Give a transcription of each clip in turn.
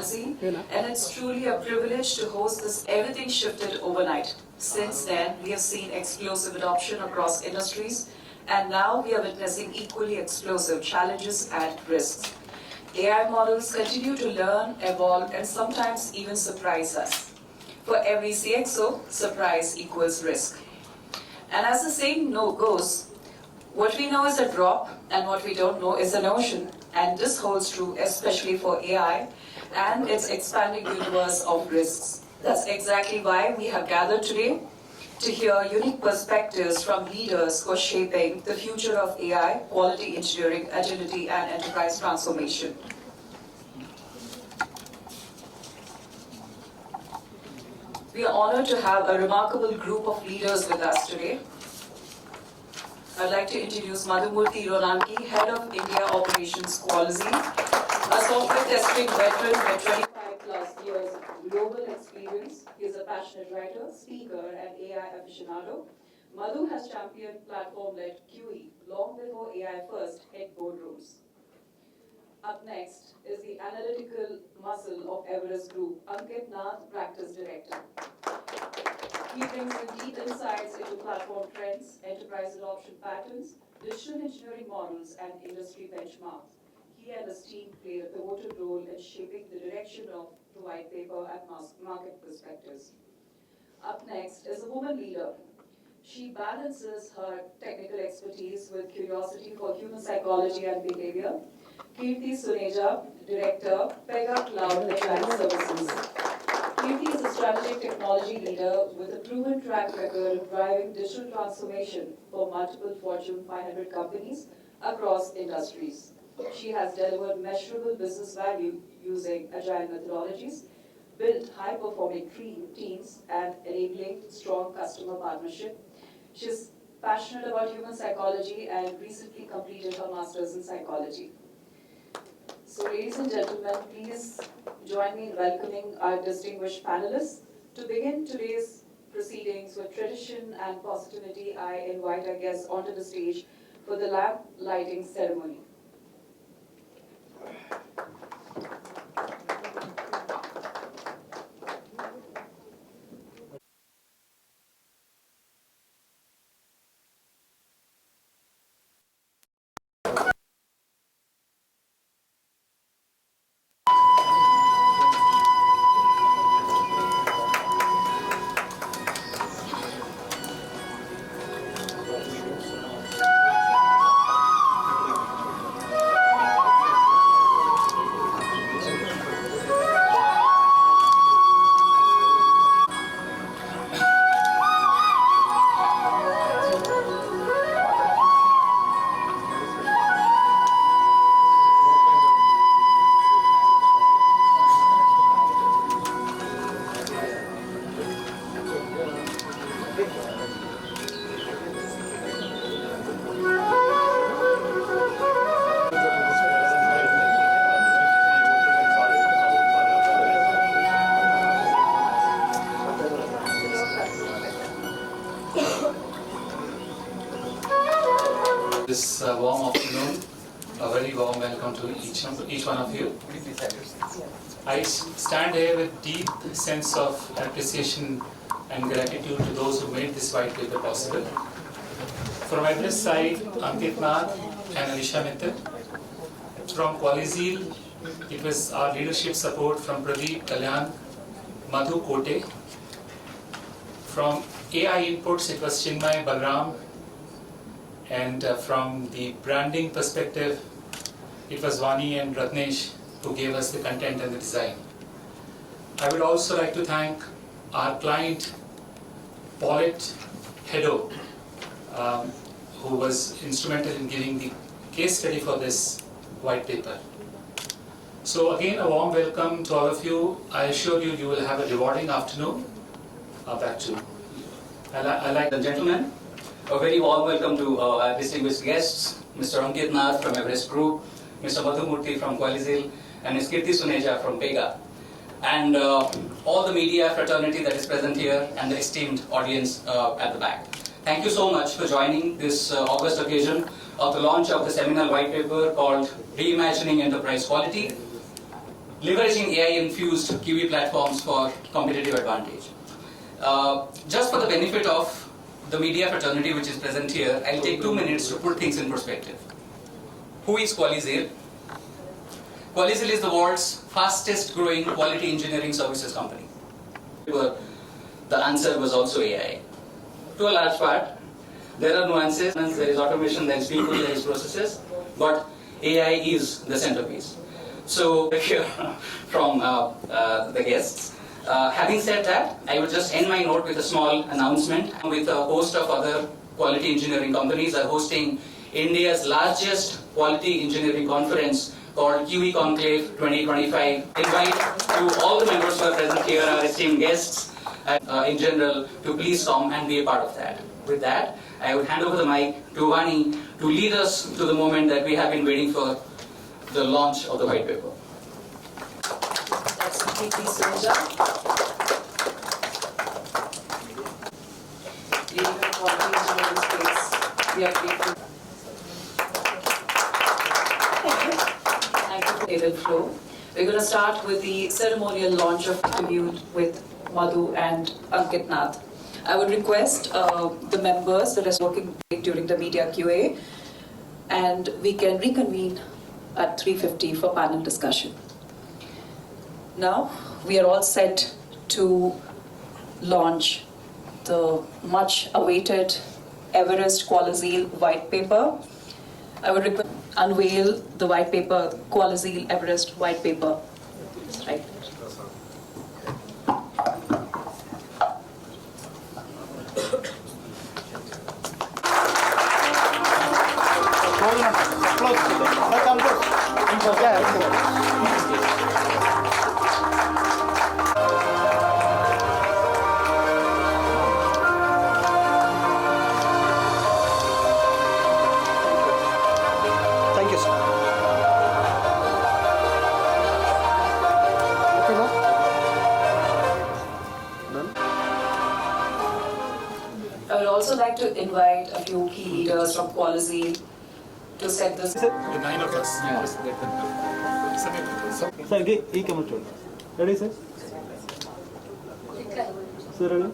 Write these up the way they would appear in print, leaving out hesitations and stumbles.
policy, and it's truly a privilege to host this Everything Shifted Overnight. Since then, we have seen explosive adoption across industries, and now we are witnessing equally explosive challenges and risks. AI models continue to learn, evolve, and sometimes even surprise us. For every CXO, surprise equals risk. And as the saying goes, what we know is a drop, and what we don't know is an ocean. And this holds true especially for AI and its expanding universe of risks. That's exactly why we have gathered today to hear unique perspectives from leaders who are shaping the future of AI, quality engineering, agility, and enterprise transformation. We are honored to have a remarkable group of leaders with us today. I'd like to introduce Madhu Ronanki, Head of India Operations Qualizeal, a software testing veteran with 25 plus years of global experience. He is a passionate writer, speaker, and AI aficionado. Madhu has championed platform-led QE long before AI first hit boardrooms. Up next is the analytical muscle of Everest Group, Ankit, Nath, Practice Director. He brings in deep insights into platform trends, enterprise adoption patterns, digital engineering models, and industry benchmarks. He and his team play a pivotal role in shaping the direction of the white paper and market perspectives. Up next is a woman leader. She balances her technical expertise with curiosity for human psychology and behavior. Kirti Suneja, Director, Pega Cloud Agile Services. Kirti is a strategic technology leader with a proven track record of driving digital transformation for multiple Fortune 500 companies across industries. She has delivered measurable business value using agile methodologies, built high-performing teams, and enabling strong customer partnership. She's passionate about human psychology and recently completed her master's in psychology. So, ladies and gentlemen, please join me in welcoming our distinguished panelists. To begin today's proceedings with tradition and positivity, I invite our guests onto the stage for the lamp lighting ceremony. This warm afternoon, a very warm welcome to each one of you. I stand here with deep sense of appreciation and gratitude to those who made this white paper possible. From Everest side, Ankit, Nath, and Alisha Mittal. From Qualizeal, it was our leadership support from Pradeep, Kalyan, Madhu, Kote. From AI inputs, it was Chinmay, Balram. And from the branding perspective, it was Vani and Ratnesh who gave us the content and the design. I would also like to thank our client, Paulet Hedo, who was instrumental in giving the case study for this white paper. So again, a warm welcome to all of you. I assure you, you will have a rewarding afternoon. Back to you. I like the gentlemen. A very warm welcome to our distinguished guests, Mr. Ankit Nath from Everest Group, Mr. Madhu from Qualizeal, and Ms. Kirti Suneja from Pega, and all the media fraternity that is present here and the esteemed audience at the back. Thank you so much for joining this August occasion of the launch of the seminal white paper called Reimagining Enterprise Quality. leveraging AI-infused QE platforms for competitive advantage. Just for the benefit of the media fraternity which is present here, I'll take 2 minutes to put things in perspective. Who is Qualizeal? Qualizeal is the world's fastest growing quality engineering services company. The answer was also AI. To a large part, there are nuances, there is automation, there is people, there is processes, but AI is the centerpiece. So, here from the guests. Having said that, I would just end my note with a small announcement. With a host of other quality engineering companies are hosting India's largest quality engineering conference called QE Conclave 2025. Invite to all the members who are present here, our esteemed guests, in general, to please come and be a part of that. With that, I would hand over the mic to Vani to lead us to the moment that we have been waiting for, the launch of the white paper. That's completely Suneja. Leading the quality engineering space. We are grateful. Thank you for the flow. We're going to start with the ceremonial launch of interview with Madhu and Ankit Nath. I would request the members that are working during the media QA, and we can reconvene at 3:50 for panel discussion. Now, we are all set to launch the much awaited Everest Qualizeal white paper. I would request unveil the white paper, Qualizeal Everest white paper. Right. Thank you, sir. Okay, no? Done? I would also like to invite a few key leaders from Qualizeal to set this. The 9 of us. Sir, ఈ camera చూడండి. Ready sir? Sir ready?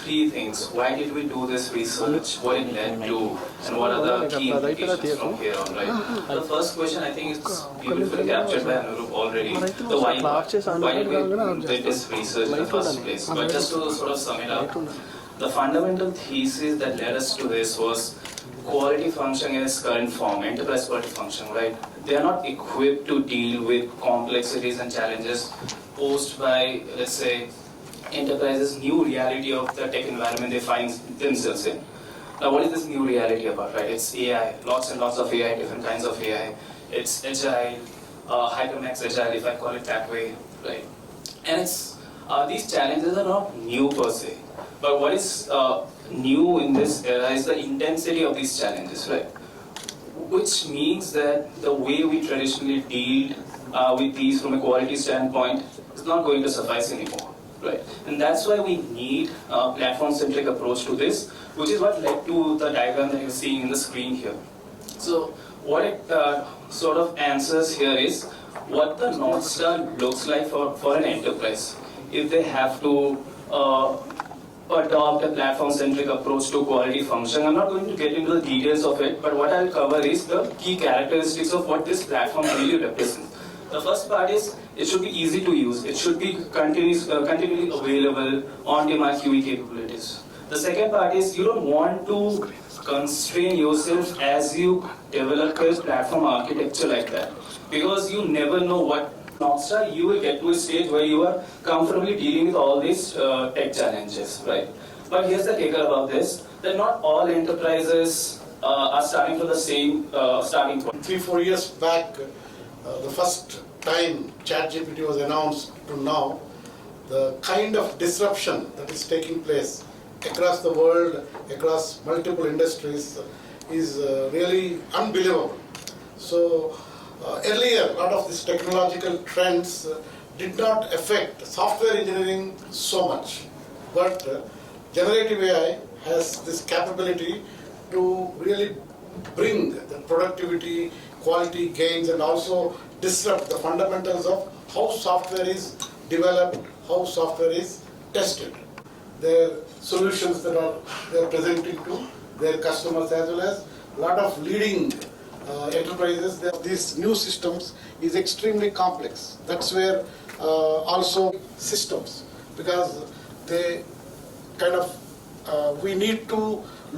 Three things. Why did we do this research? What it led to? And what are the key implications from here on, right? The first question I think is beautifully captured by Anurup already. The why part. Why did we did this research in the first place? But just to sort of sum it up, the fundamental thesis that led us to this was quality function in its current form, enterprise quality function, right? They are not equipped to deal with complexities and challenges posed by, let's say, enterprises' new reality of the tech environment they find themselves in. Now, what is this new reality about, right? It's AI, lots and lots of AI, different kinds of AI. It's agile, hypermax agile, if I call it that way, right? And it's these challenges are not new per se, but what is new in this era is the intensity of these challenges, right? Which means that the way we traditionally deal with these from a quality standpoint is not going to suffice anymore. Right. And that's why we need a platform-centric approach to this, which is what led to the diagram that you're seeing in the screen here. So what it sort of answers here is what the North Star looks like for an enterprise if they have to adopt a platform-centric approach to quality function. I'm not going to get into the details of it, but what I'll cover is the key characteristics of what this platform really represents. The first part is it should be easy to use. It should be continually available on-demand QE capabilities. The second part is you don't want to constrain yourself as you develop this platform architecture like that, because you never know what North Star you will get to a stage where you are comfortably dealing with all these tech challenges, right? But here's the kicker about this: that not all enterprises are starting from the same starting point. 3-4 years back, the first time ChatGPT was announced to now, the kind of disruption that is taking place across the world, across multiple industries, is really unbelievable. So earlier, a lot of these technological trends did not affect software engineering so much. But generative AI has this capability to really bring the productivity, quality gains, and also disrupt the fundamentals of how software is developed, how software is tested. Their solutions that are they're presenting to their customers as well as a lot of leading enterprises. These new systems is extremely complex. That's where also systems, because they kind of we need to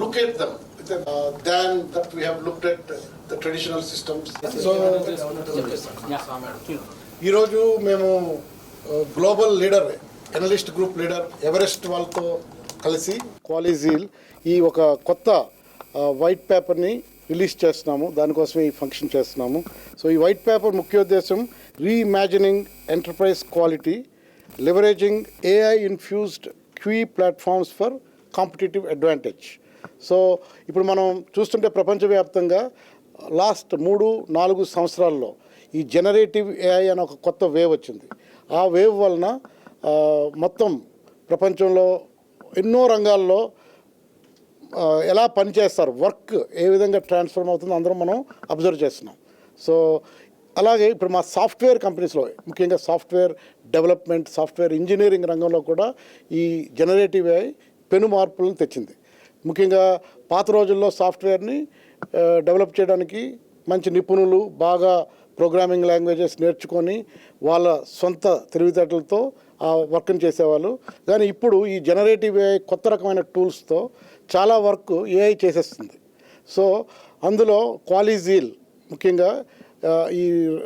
look at them than that we have looked at the traditional systems. So ఈరోజు మేము global leader analyst group leader Everest వాళ్ళతో కలిసి క్వాలిజీల్ ఈ ఒక కొత్త white పేపర్ని release చేస్తున్నాము. దానికోసమే ఈ ఫంక్షన్ చేస్తున్నాము. సో ఈ వైట్ పేపర్ ముఖ్యోద్దేశం reimagining enterprise quality, leveraging AI infused Q platforms for competitive advantage. So ఇప్పుడు మనం చూస్తుంటే ప్రపంచవ్యాప్తంగా లాస్ట్ 3-4 సంవత్సరాల్లో ఈ జనరేటివ్ ఏఐ అనే ఒక కొత్త వేవ్ వచ్చింది. ఆ వేవ్ వలన మొత్తం ప్రపంచంలో ఎన్నో రంగాల్లో ఎలా పనిచేస్తారు, వర్క్ ఏ విధంగా ట్రాన్స్ఫార్మ్ అవుతుందో అందరం మనం అబ్జర్వ్ చేస్తున్నాం. సో అలాగే ఇప్పుడు మా సాఫ్ట్వేర్ కంపెనీస్లో ముఖ్యంగా సాఫ్ట్వేర్ డెవలప్మెంట్, సాఫ్ట్వేర్ ఇంజనీరింగ్ రంగంలో కూడా ఈ జనరేటివ్ ఏఐ పెను మార్పులను తెచ్చింది. ముఖ్యంగా పాత రోజుల్లో సాఫ్ట్వేర్ని డెవలప్ చేయడానికి మంచి నిపుణులు బాగా ప్రోగ్రామింగ్ లాంగ్వేజెస్ నేర్చుకొని వాళ్ళ సొంత తెలివితేటలతో ఆ వర్క్ని చేసేవాళ్ళు. కానీ ఇప్పుడు ఈ జనరేటివ్ ఏఐ కొత్త రకమైన టూల్స్తో చాలా వర్క్ ఏఐ చేసేస్తుంది. సో అందులో క్వాలిజీల్ ముఖ్యంగా ఈ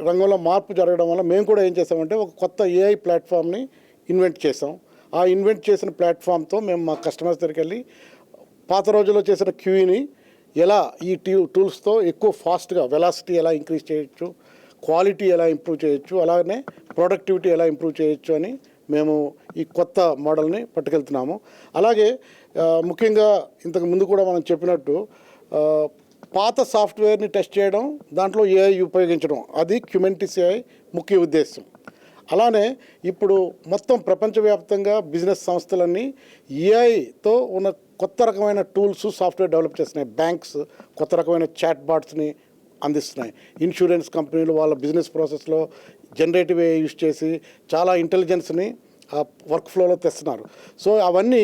రంగంలో మార్పు జరగడం వల్ల మేము కూడా ఏం చేసామంటే ఒక కొత్త ఏఐ ప్లాట్ఫామ్ని ఇన్వెంట్ చేసాం. ఆ ఇన్వెంట్ చేసిన ప్లాట్ఫామ్తో మేము మా కస్టమర్స్ దగ్గరికి వెళ్ళి పాత రోజుల్లో చేసిన క్యూని ఎలా ఈ టూల్స్తో ఎక్కువ ఫాస్ట్గా వెలాసిటీ ఎలా ఇంక్రీజ్ చేయొచ్చు, క్వాలిటీ ఎలా ఇంప్రూవ్ చేయొచ్చు, అలాగే ప్రొడక్టివిటీ ఎలా ఇంప్రూవ్ చేయొచ్చు అని మేము ఈ కొత్త మోడల్ని పట్టుకెళ్తున్నాము. అలాగే ముఖ్యంగా ఇంతకు ముందు కూడా మనం చెప్పినట్టు పాత సాఫ్ట్వేర్ని టెస్ట్ చేయడం, దాంట్లో ఏఐ ఉపయోగించడం, అది క్యుమెంటిస్ ఏఐ ముఖ్య ఉద్దేశం. అలానే ఇప్పుడు మొత్తం ప్రపంచవ్యాప్తంగా బిజినెస్ సంస్థలన్నీ ఏఐతో ఉన్న కొత్త రకమైన టూల్స్ సాఫ్ట్వేర్ డెవలప్ చేస్తున్నాయి. బ్యాంక్స్ కొత్త రకమైన చాట్ బాట్స్ని అందిస్తున్నాయి. ఇన్సూరెన్స్ కంపెనీలు వాళ్ళ బిజినెస్ ప్రాసెస్లో జనరేటివ్ ఏఐ యూజ్ చేసి చాలా ఇంటెలిజెన్స్ని వర్క్ ఫ్లోలో తెస్తున్నారు. సో అవన్నీ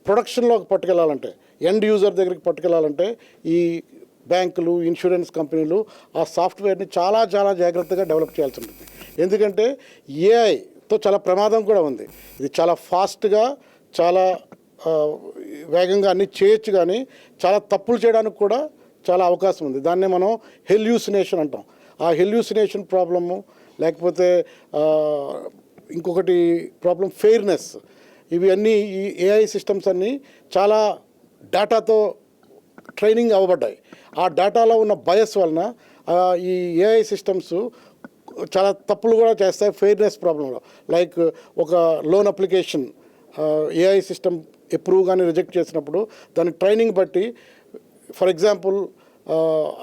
ప్రొడక్షన్లోకి పట్టుకెళ్ళాలంటే, ఎండ్ యూజర్ దగ్గరికి పట్టుకెళ్ళాలంటే ఈ బ్యాంకులు, ఇన్సూరెన్స్ కంపెనీలు ఆ సాఫ్ట్వేర్ని చాలా చాలా జాగ్రత్తగా డెవలప్ చేయాల్సి ఉంటుంది. ఎందుకంటే ఏఐతో చాలా ప్రమాదం కూడా ఉంది. ఇది చాలా ఫాస్ట్గా చాలా వేగంగా అన్నీ చేయొచ్చు, కానీ చాలా తప్పులు చేయడానికి కూడా చాలా అవకాశం ఉంది. దాన్నే మనం హెల్యూసినేషన్ అంటాం. ఆ హెల్యూసినేషన్ ప్రాబ్లము, లేకపోతే ఇంకొకటి ప్రాబ్లం ఫెయిర్నెస్, ఇవి అన్నీ ఈ ఏఐ సిస్టమ్స్ అన్నీ చాలా డేటాతో ట్రైనింగ్ అవ్వబడ్డాయి. ఆ డేటాలో ఉన్న బయస్ వలన ఈ ఏఐ సిస్టమ్స్ చాలా తప్పులు కూడా చేస్తాయి ఫెయిర్నెస్ ప్రాబ్లంలో. లైక్ ఒక loan application AI system approve కానీ రిజెక్ట్ చేసినప్పుడు దాని ట్రైనింగ్ బట్టి, ఫర్ ఎగ్జాంపుల్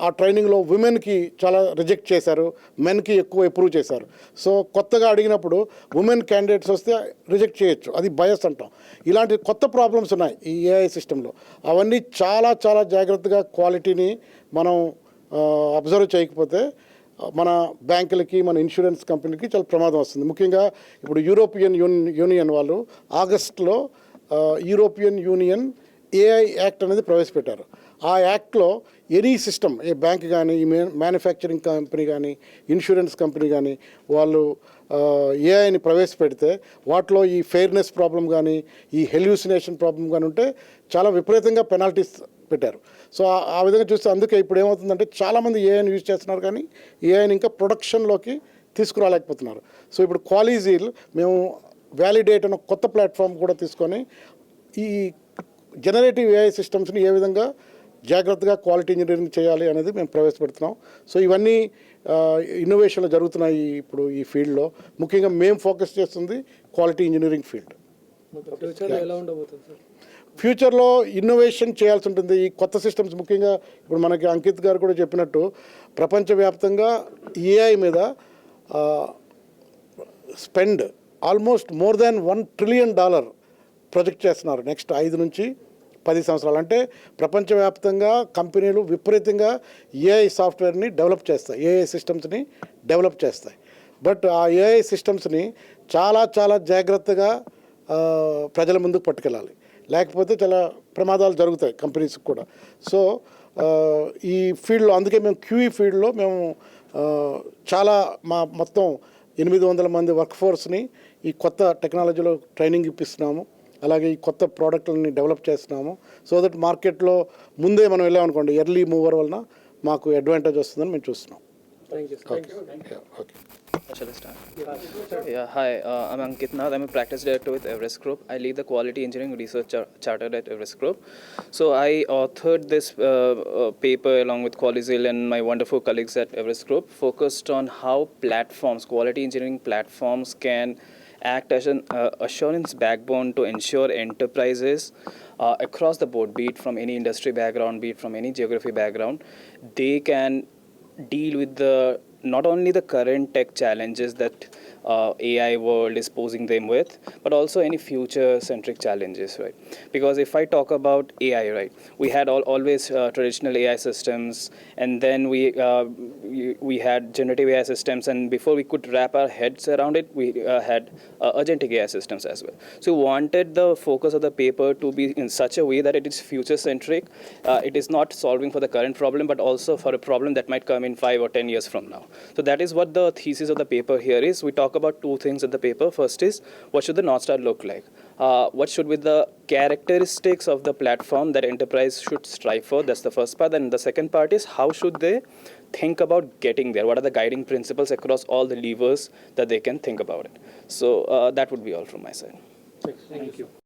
ఆ ట్రైనింగ్లో ఉమెన్కి చాలా రిజెక్ట్ చేశారు, మెన్కి ఎక్కువ అప్రూవ్ చేశారు. సో కొత్తగా అడిగినప్పుడు ఉమెన్ క్యాండిడేట్స్ వస్తే రిజెక్ట్ చేయొచ్చు, అది బయస్ అంటాం. ఇలాంటి కొత్త ప్రాబ్లమ్స్ ఉన్నాయి ఈ ఏఐ సిస్టంలో. అవన్నీ చాలా చాలా జాగ్రత్తగా క్వాలిటీని మనం అబ్జర్వ్ చేయకపోతే మన బ్యాంకులకి, మన ఇన్సూరెన్స్ కంపెనీకి చాలా ప్రమాదం వస్తుంది. ముఖ్యంగా ఇప్పుడు యూరోపియన్ యూనియన్ వాళ్ళు ఆగస్టులో యూరోపియన్ యూనియన్ ఏఐ యాక్ట్ అనేది ప్రవేశపెట్టారు. ఆ యాక్ట్లో ఎనీ సిస్టమ్, ఏ బ్యాంక్ కానీ, ఈ మ్యానుఫ్యాక్చరింగ్ కంపెనీ కానీ, ఇన్సూరెన్స్ కంపెనీ కానీ వాళ్ళు ఏఐని ప్రవేశపెడితే వాటిలో ఈ ఫెయిర్నెస్ ప్రాబ్లం కానీ, ఈ హెల్యూసినేషన్ ప్రాబ్లం కానీ ఉంటే చాలా విపరీతంగా పెనాల్టీస్ పెట్టారు. సో ఆ విధంగా చూస్తే అందుకే ఇప్పుడు ఏమవుతుందంటే చాలామంది ఏఐని యూజ్ చేస్తున్నారు, కానీ ఏఐని ఇంకా ప్రొడక్షన్లోకి తీసుకురాలేకపోతున్నారు. సో ఇప్పుడు క్వాలిజీల్ మేము వ్యాలిడేట్ అనే కొత్త ప్లాట్ఫామ్ కూడా తీసుకొని ఈ జనరేటివ్ ఏఐ సిస్టమ్స్ని ఏ విధంగా జాగ్రత్తగా క్వాలిటీ ఇంజనీరింగ్ చేయాలి అనేది మేము ప్రవేశపెడుతున్నాం. సో ఇవన్నీ ఇన్నోవేషన్లు జరుగుతున్నాయి ఇప్పుడు ఈ ఫీల్డ్లో. ముఖ్యంగా మేము ఫోకస్ చేస్తుంది క్వాలిటీ ఇంజనీరింగ్ ఫీల్డ్. ఫ్యూచర్లో ఇన్నోవేషన్ చేయాల్సి ఉంటుంది. ఈ కొత్త సిస్టమ్స్ ముఖ్యంగా ఇప్పుడు మనకి అంకిత్ గారు కూడా చెప్పినట్టు ప్రపంచవ్యాప్తంగా ఏఐ మీద spend almost more than $1 trillion project చేస్తున్నారు నెక్స్ట్ 5 నుంచి 10 సంవత్సరాలు. అంటే ప్రపంచవ్యాప్తంగా కంపెనీలు విపరీతంగా ఏఐ సాఫ్ట్వేర్ని డెవలప్ చేస్తాయి, ఏఐ సిస్టమ్స్ని డెవలప్ చేస్తాయి. బట్ ఆ ఏఐ సిస్టమ్స్ని చాలా చాలా జాగ్రత్తగా ప్రజల ముందుకు పట్టుకెళ్ళాలి, లేకపోతే చాలా ప్రమాదాలు జరుగుతాయి కంపెనీస్కి కూడా. సో ఈ ఫీల్డ్లో, అందుకే మేము క్యూఈ ఫీల్డ్లో మేము చాలా మొత్తం 800 మంది వర్క్ ఫోర్స్ని ఈ కొత్త టెక్నాలజీలో ట్రైనింగ్ ఇప్పిస్తున్నాము. అలాగే ఈ కొత్త ప్రోడక్ట్లని డెవలప్ చేస్తున్నాము. సో దట్ మార్కెట్లో ముందే మనం వెళ్ళామనుకోండి, ఎర్లీ మూవర్ వలన మాకు అడ్వాంటేజ్ వస్తుందని మేము చూస్తున్నాం. Okay. Shall I start? Yeah, hi, I'm Ankit Nath. I'm a practice director with Everest Group. I lead the quality engineering research chartered at Everest Group. So I authored this paper along with Qualizeal and my wonderful colleagues at Everest Group, focused on how platforms, quality engineering platforms, can act as an assurance backbone to ensure enterprises across the board, be it from any industry background, be it from any geography background, they can deal with not only the current tech challenges that AI world is posing them with, but also any future-centric challenges, right? Because if I talk about AI, right, we had always traditional AI systems, and then we had generative AI systems, and before we could wrap our heads around it, we had agentic AI systems as well. So we wanted the focus of the paper to be in such a way that it is future-centric. It is not solving for the current problem, but also for a problem that might come in 5 or 10 years from now. So that is what the thesis of the paper here is. We talk about two things in the paper. First is, what should the North Star look like? What should be the characteristics of the platform that enterprise should strive for? That's the first part. And the second part is, how should they think about getting there? What are the guiding principles across all the levers that they can think about it? So that would be all from my side. Thank you.